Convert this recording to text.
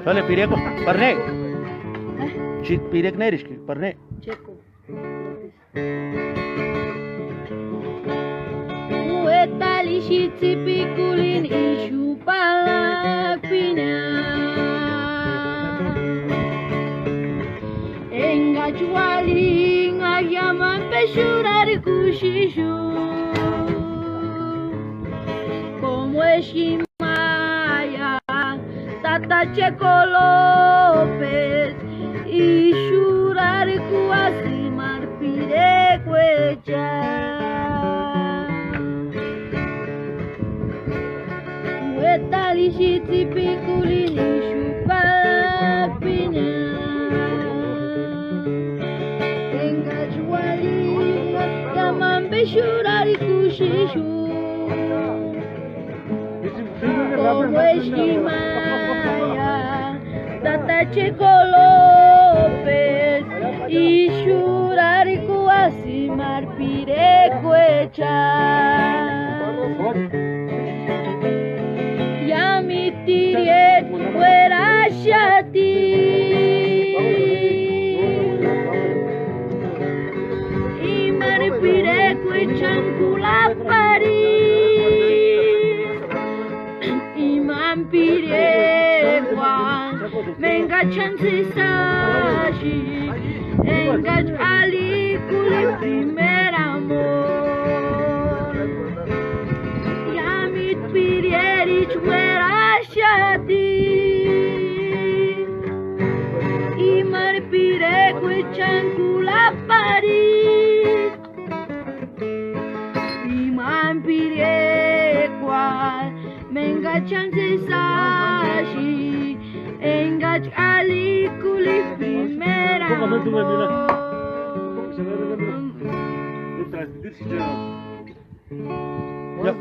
Sale pireko, parne. Chit pirek nerishki, parne. Checo. Uetali shitsi pikulin ishu palakpinya. Engachuali ngayaman peshurari kushishu. Como Eshimaya, Tata Checo López y Shurari Kuasimar Pirecuecha. Uetali shitsi pikulin ishu palakpinya. Engachuali ngayaman peshurari kushishu. Como Eshimaya, Tata Checo López y Shurari Kuasimar Pirecuecha. Yami tiriet fuera shati. Imar Pirecuecha kula pari. Pirekwa, menga chances sashi, engaj ali kuli primer amor. Yamit pirierich wera shati, imar pirekwe chankula paris, imam pirekwa. Menga chances sashi, engaj ali kuli primera amor. Ya.